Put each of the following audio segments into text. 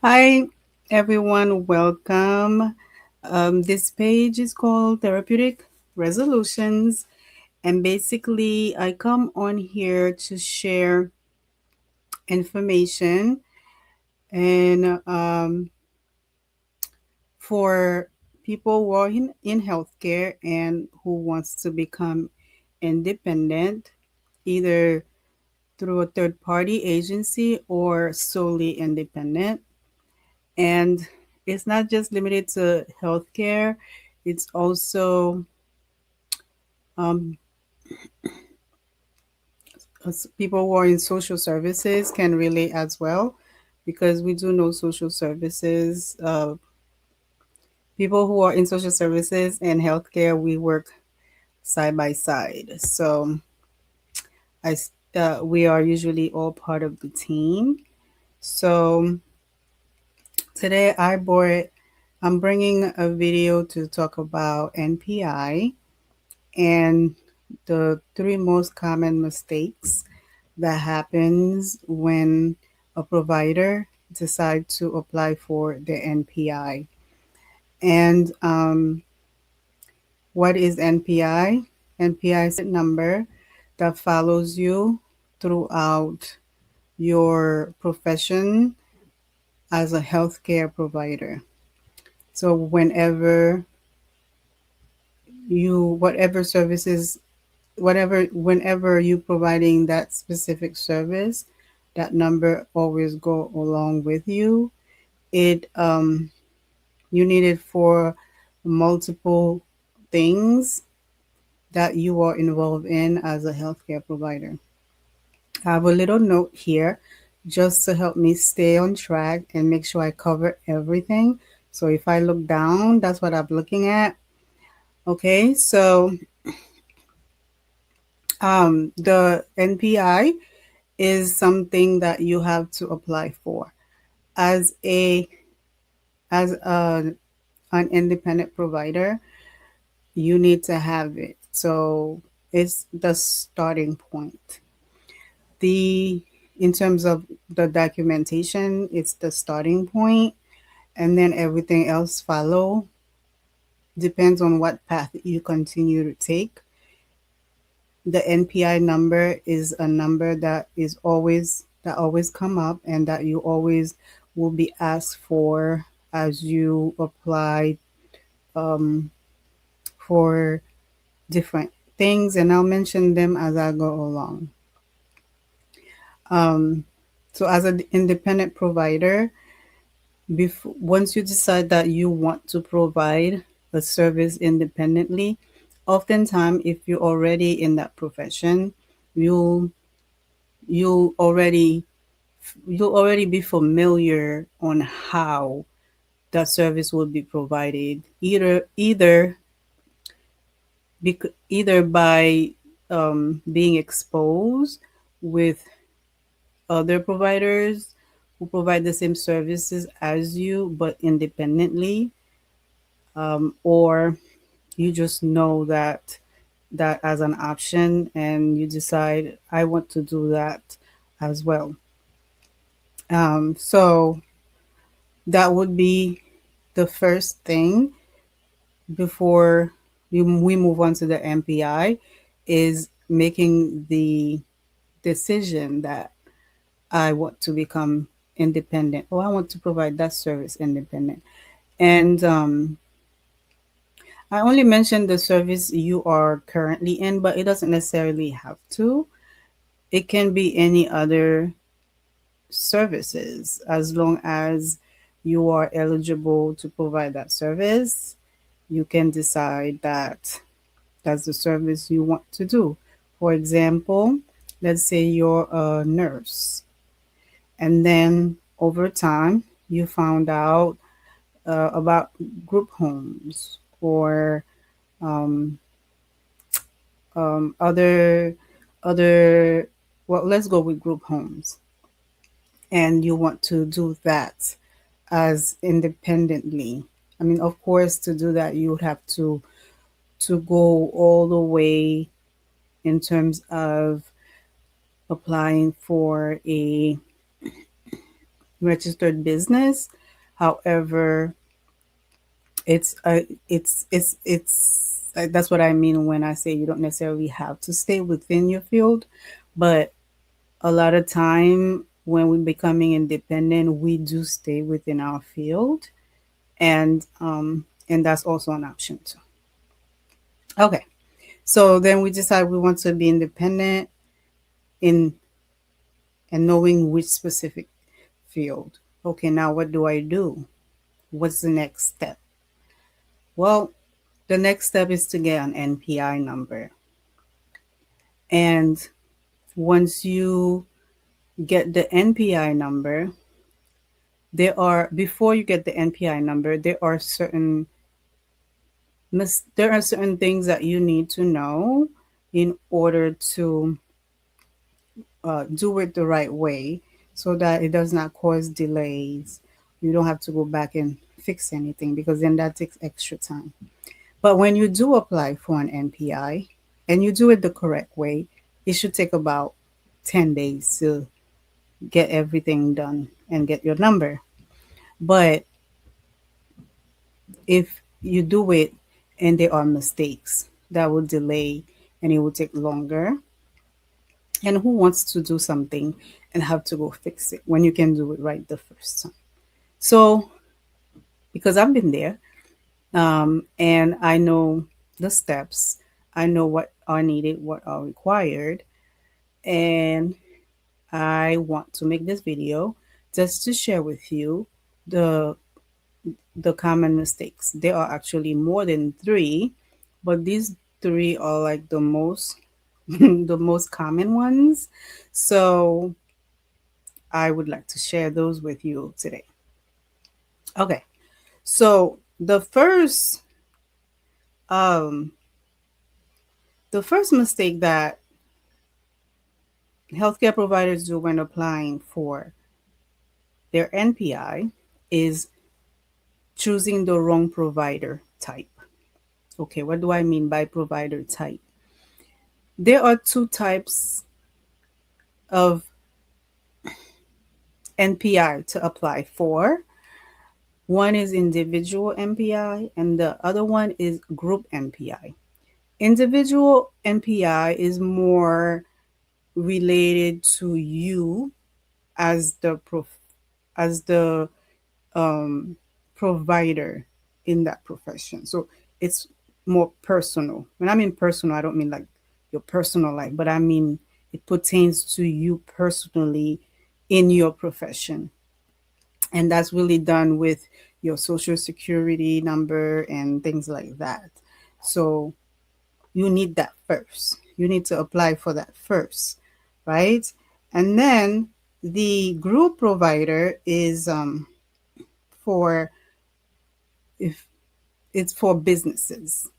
Hi, everyone. Welcome. This page is called Therapeutic Resolutions. And basically, I come on here to share information and for people who are in healthcare and who wants to become independent, either through a third party agency or solely independent. And it's not just limited to healthcare, it's also um, people who are in social services can relate as well, because we do know social services. People who are in social services and healthcare, we work side by side. So we are usually all part of the team. So today I'm bringing a video to talk about NPI and the three most common mistakes that happens when a provider decide to apply for the NPI. And what is NPI? NPI is a number that follows you throughout your profession as a healthcare provider. So whatever services, whenever you providing that specific service, that number always go along with you. It You need it for multiple things that you are involved in as a healthcare provider. I have a little note here just to help me stay on track and make sure I cover everything. So if I look down, that's what I'm looking at. Okay, so the NPI is something that you have to apply for as a an independent provider. You need to have it. So it's the starting point. The In terms of the documentation, it's the starting point, and then everything else follow. Depends on what path you continue to take. The NPI number is a number that always come up and that you always will be asked for as you apply um, for different things, and I'll mention them as I go along. Um, so, as an independent provider, once you decide that you want to provide a service independently, oftentimes, if you're already in that profession, you'll you'll already you'll already be familiar on how that service will be provided, either by being exposed with other providers who provide the same services as you but independently, or you just know that as an option and you decide I want to do that as well. So that would be the first thing before we move on to the MPI, is making the decision that I want to become independent, or I want to provide that service independent. And I only mentioned the service you are currently in, but it doesn't necessarily have to. It can be any other services as long as you are eligible to provide that service. You can decide that that's the service you want to do. For example, let's say you're a nurse, and then over time you found out about group homes or um, other other well, let's go with group homes, and you want to do that as independently. I mean, of course, to do that you would have to go all the way in terms of applying for registered business. However, that's what I mean when I say you don't necessarily have to stay within your field, but a lot of time when we're becoming independent, we do stay within our field, and that's also an option too. Okay, so then we decide we want to be independent in and knowing which specific field. Okay, now what do I do? What's the next step? Well, the next step is to get an NPI number. And once you get the NPI number, before you get the NPI number, there are certain things that you need to know in order to do it the right way so that it does not cause delays. You don't have to go back and fix anything because then that takes extra time. But when you do apply for an NPI and you do it the correct way, it should take about 10 days to get everything done and get your number. But if you do it and there are mistakes, that will delay and it will take longer. And who wants to do something and have to go fix it when you can do it right the first time? So, because I've been there, and I know the steps, I know what are needed, what are required, and I want to make this video just to share with you the the common mistakes. There are actually more than three, but these three are like the most the most common ones. So I would like to share those with you today. Okay. So um the first mistake that healthcare providers do when applying for their NPI is choosing the wrong provider type. Okay, what do I mean by provider type? There are two types of NPI to apply for. One is individual NPI, and the other one is group NPI. Individual NPI is more related to you as the um, provider in that profession. So it's more personal. When I mean personal, I don't mean like your personal life, but I mean it pertains to you personally in your profession. And that's really done with your social security number and things like that. So you need that first. You need to apply for that first, right? And then the group provider is for if it's for businesses.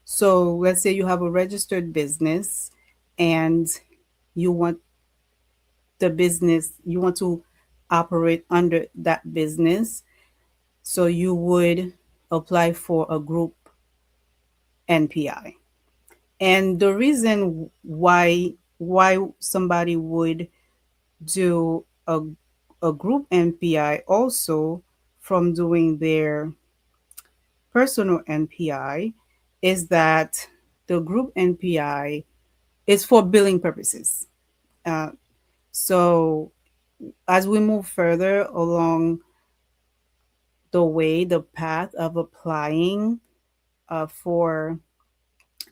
So let's say you have a registered business and you want you want to operate under that business. So you would apply for a group NPI. And the reason why somebody would do a group NPI also from doing their personal NPI is that the group NPI is for billing purposes. Uh, so as we move further along the path of applying for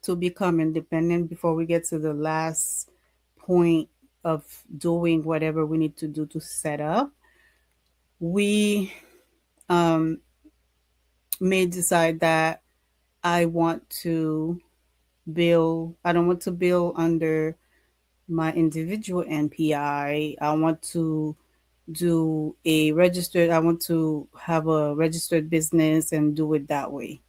to become independent before we get to the last point of doing whatever we need to do to set up, we um, may decide that I want to I don't want to bill under my individual NPI. I want to I want to have a registered business and do it that way.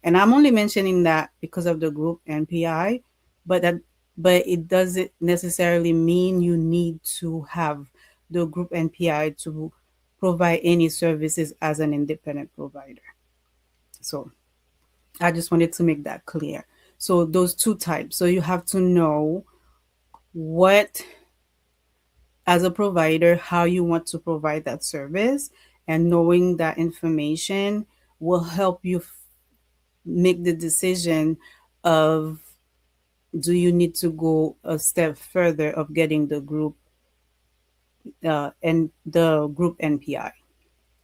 And I'm only mentioning that because of the group NPI, but that but it doesn't necessarily mean you need to have the group NPI to provide any services as an independent provider. So I just wanted to make that clear. So those two types. So you have to know what as a provider how you want to provide that service, and knowing that information will help you make the decision of, do you need to go a step further of getting the group and the group NPI,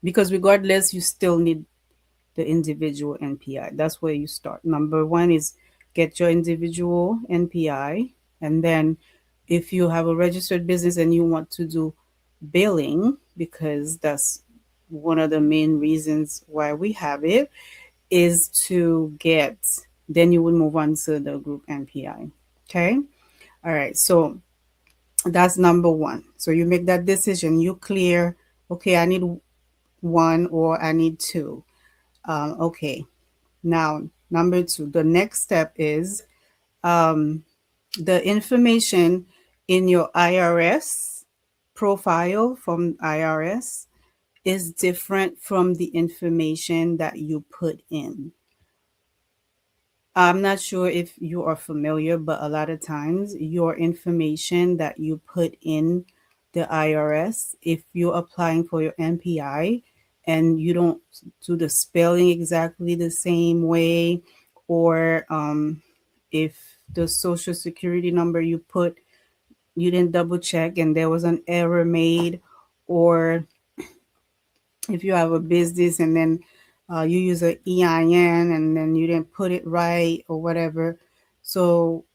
because regardless you still need the individual NPI. That's where you start. Number one is get your individual NPI, and then if you have a registered business and you want to do billing, because that's one of the main reasons why we have it, is to get, then you would move on to the group NPI. Okay. All right. So that's number one. So you make that decision. You clear, okay, I need one or I need two. Okay. Now, number two, the next step is um, the information in your IRS profile from IRS is different from the information that you put in. I'm not sure if you are familiar, but a lot of times your information that you put in the IRS, if you're applying for your NPI and you don't do the spelling exactly the same way, or if the social security number you put, you didn't double check and there was an error made, or if you have a business and then you use an EIN and then you didn't put it right or whatever. So,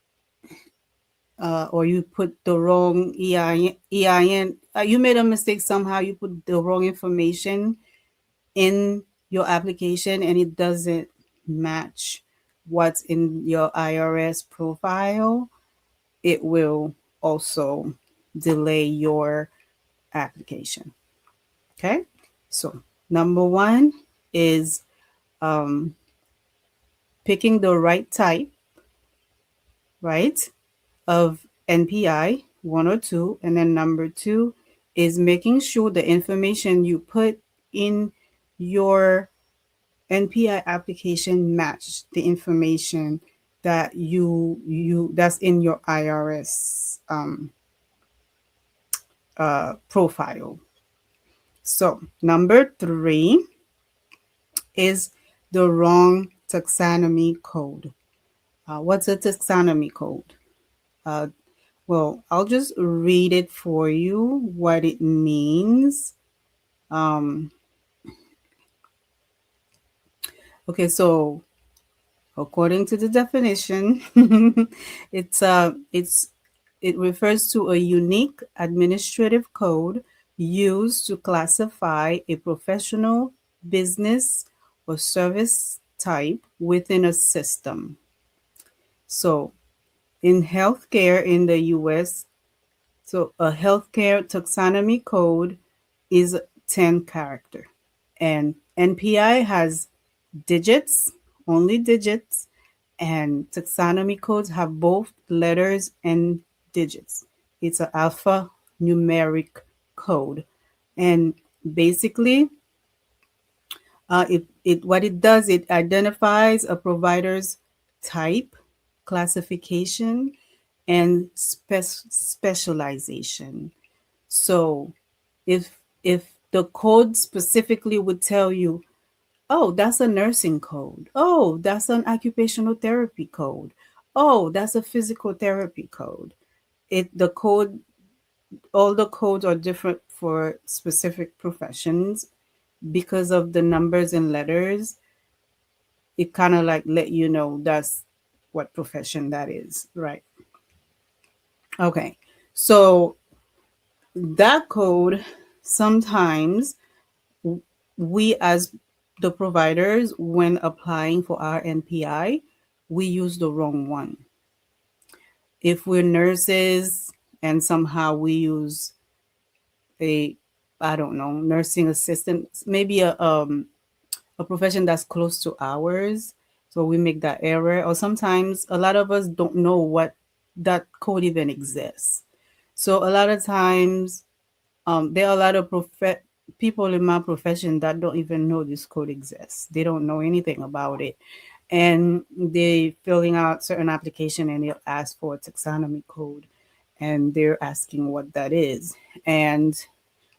or you put the wrong EIN, you made a mistake somehow, you put the wrong information in your application and it doesn't match what's in your IRS profile, it will also delay your application. Okay. So, number one is um, picking the right type, right, of NPI, one or two. And then number two is making sure the information you put in your NPI application match the information that you that's in your IRS profile. So number three is the wrong taxonomy code. What's a taxonomy code? Uh, well, I'll just read it for you what it means. Um, okay, so according to the definition, it refers to a unique administrative code used to classify a professional, business, or service type within a system. So, in healthcare in the US, so a healthcare taxonomy code is 10 character, and NPI has digits, only digits, and taxonomy codes have both letters and digits. It's an alphanumeric code. And basically, it what it does, it identifies a provider's type, classification, and specialization. So if if the code specifically would tell you, oh, that's a nursing code. Oh, that's an occupational therapy code. Oh, that's a physical therapy code. The code, all the codes are different for specific professions because of the numbers and letters. It kind of like let you know that's what profession that is, right? Okay. So that code, sometimes we as the providers, when applying for our NPI, we use the wrong one. If we're nurses and somehow we use a, I don't know, nursing assistant, maybe a profession that's close to ours, so we make that error. Or sometimes a lot of us don't know what that code even exists. So a lot of times, there are a lot of people in my profession that don't even know this code exists. They don't know anything about it, and they filling out certain application and they'll ask for a taxonomy code, and they're asking what that is. And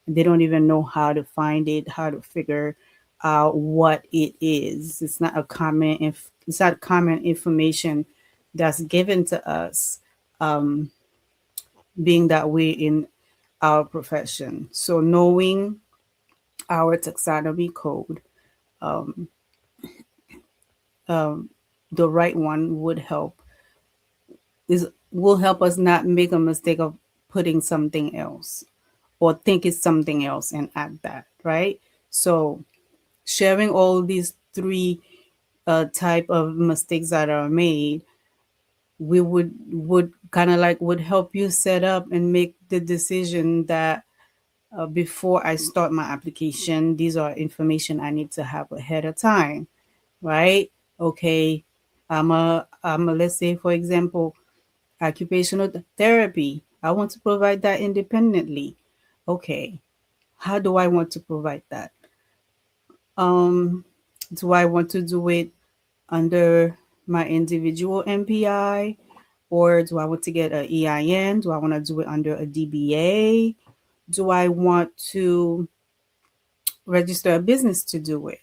they don't even know how to find it, how to figure out what it is. It's not common information that's given to us, um, being that way in our profession. So knowing our taxonomy code, um, um, the right one will help us not make a mistake of putting something else or think it's something else and add that, right? So sharing all these three type of mistakes that are made, we would kind of like would help you set up and make the decision that, before I start my application, these are information I need to have ahead of time, right? Okay, let's say, for example, occupational therapy. I want to provide that independently. Okay, how do I want to provide that? Um, do I want to do it under my individual NPI, or do I want to get an EIN? Do I want to do it under a DBA? Do I want to register a business to do it?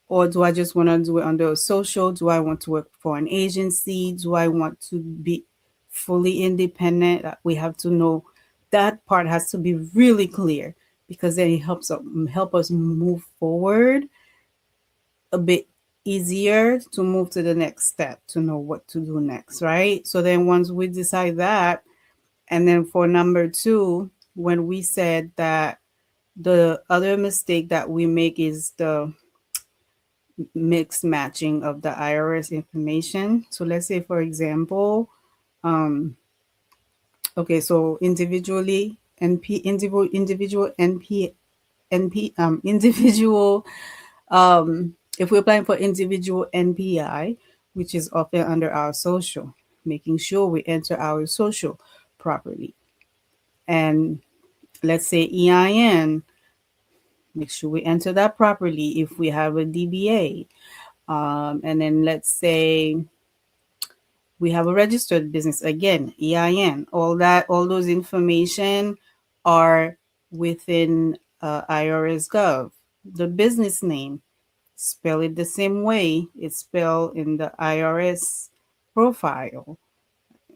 Or do I just want to do it under a social? Do I want to work for an agency? Do I want to be fully independent? We have to know that part has to be really clear, because then it help us move forward a bit easier to move to the next step, to know what to do next, right? So then once we decide that, and then for number two, when we said that the other mistake that we make is the mixed matching of the IRS information. So let's say, for example, um, okay, so individually, individual NP, individual, if we're applying for individual NPI, which is often under our social, making sure we enter our social properly. And let's say EIN, make sure we enter that properly if we have a DBA. And then let's say we have a registered business, again, EIN, all those information are within IRS Gov. The business name, spell it the same way it's spelled in the IRS profile.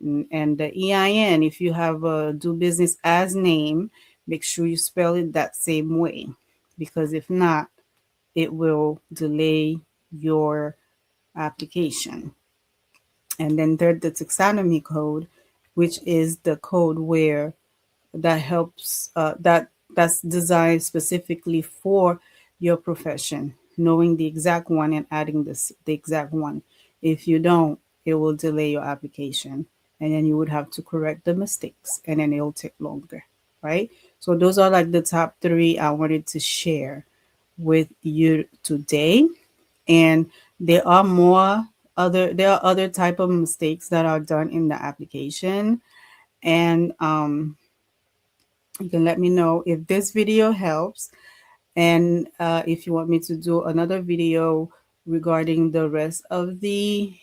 And the EIN, if you have a do business as name, make sure you spell it that same way, because if not, it will delay your application. And then third, the taxonomy code, which is the code where that helps that's designed specifically for your profession, knowing the exact one and adding the exact one. If you don't, it will delay your application, and then you would have to correct the mistakes, and then it'll take longer, right? So those are like the top three I wanted to share with you today. And there are there are other type of mistakes that are done in the application. And you can let me know if this video helps, and if you want me to do another video regarding the rest of the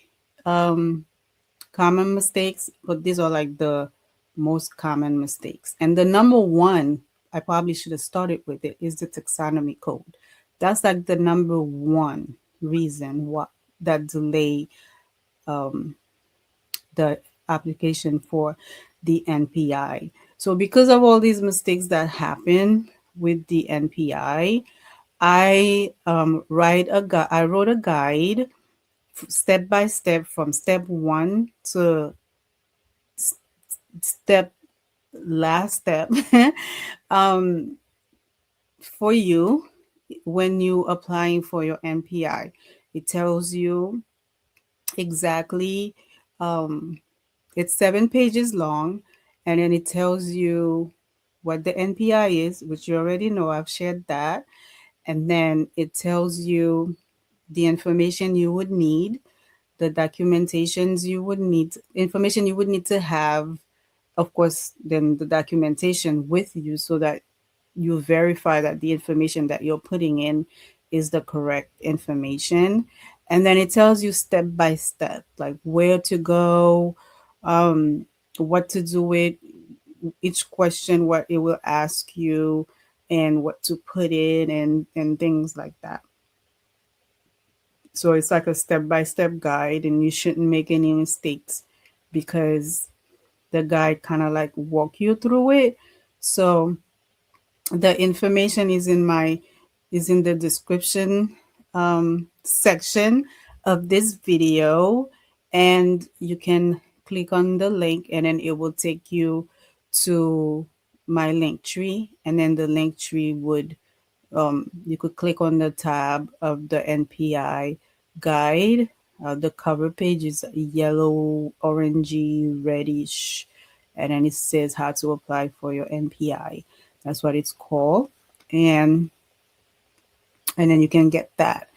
um, common mistakes. But these are like the most common mistakes. And the number one, I probably should have started with it, is the taxonomy code. That's like the number one reason what that delay um, the application for the NPI. So because of all these mistakes that happen with the NPI, I wrote a guide step by step from step one to step last step, um, for you when you applying for your NPI. It tells you exactly, um, it's 7 pages long, and then it tells you what the NPI is, which you already know. I've shared that. And then it tells you the information you would need, the documentations you would need, information you would need to have, of course, then the documentation with you, so that you verify that the information that you're putting in is the correct information. And then it tells you step by step, like where to go, um, what to do with each question, what it will ask you, and what to put in, and things like that. So it's like a step by step guide, and you shouldn't make any mistakes because the guide kind of like walk you through it. So the information is in the description section of this video, and you can click on the link, and then it will take you to my link tree, and then the link tree would you could click on the tab of the NPI guide. The cover page is yellow, orangey, reddish, and then it says how to apply for your NPI. That's what it's called, and then you can get that.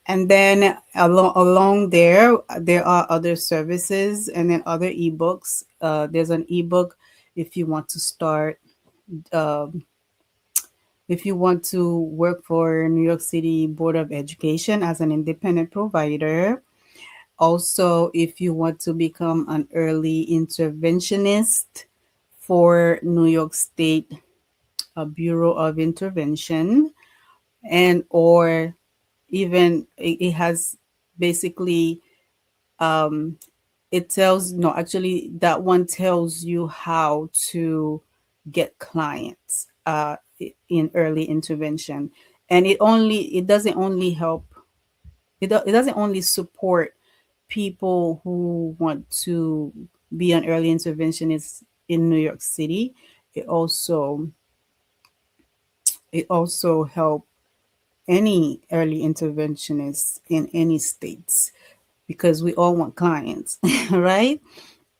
And then along there, there are other services and then other ebooks. There's an ebook if you want to start. Um, if you want to work for New York City Board of Education as an independent provider, also if you want to become an early interventionist for New York State Bureau of Intervention, and or even it has basically um, it tells no actually that one tells you how to get clients in early intervention, and it doesn't only help it doesn't only support people who want to be an early interventionist in New York City. It also help any early interventionist in any states because we all want clients, right?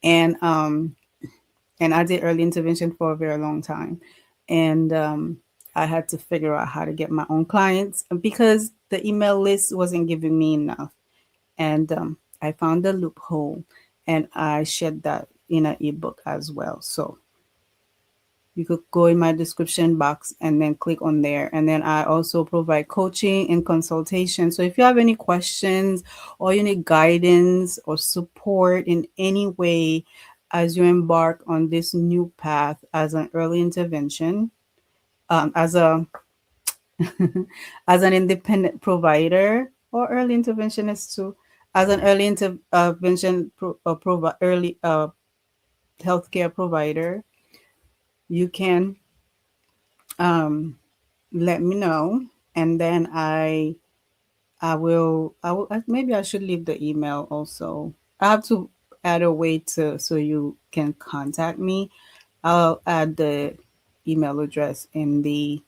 And I did early intervention for a very long time, and I had to figure out how to get my own clients because the email list wasn't giving me enough, and I found a loophole, and I shared that in an ebook as well. So you could go in my description box and then click on there. And then I also provide coaching and consultation. So if you have any questions or you need guidance or support in any way as you embark on this new path as an early intervention, as a as an independent provider or early interventionist too, as an early intervention early healthcare provider, you can um, let me know, and then maybe I should leave the email also. I have to add a way to so you can contact me. I'll add the email address in the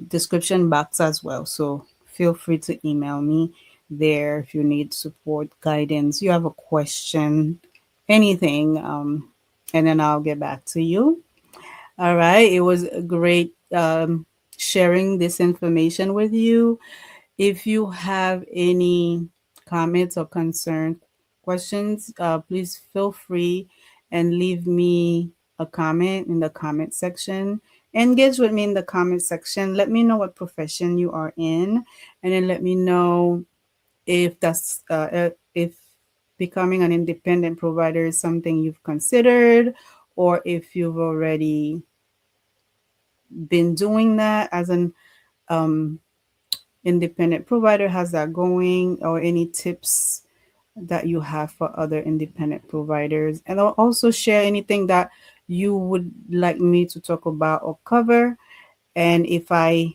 description box as well. So feel free to email me there if you need support, guidance, you have a question, anything, and then I'll get back to you. All right. It was great sharing this information with you. If you have any comments or concern questions, please feel free and leave me a comment in the comment section. Engage with me in the comment section. Let me know what profession you are in, and then let me know if if becoming an independent provider is something you've considered, or if you've already been doing that as an um, independent provider, has that going, or any tips that you have for other independent providers. And I'll also share anything that you would like me to talk about or cover. And I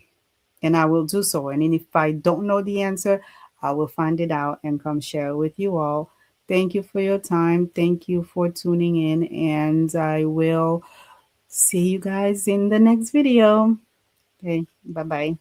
will do so. And if I don't know the answer, I will find it out and come share it with you all. Thank you for your time. Thank you for tuning in. And I will see you guys in the next video. Okay, bye bye.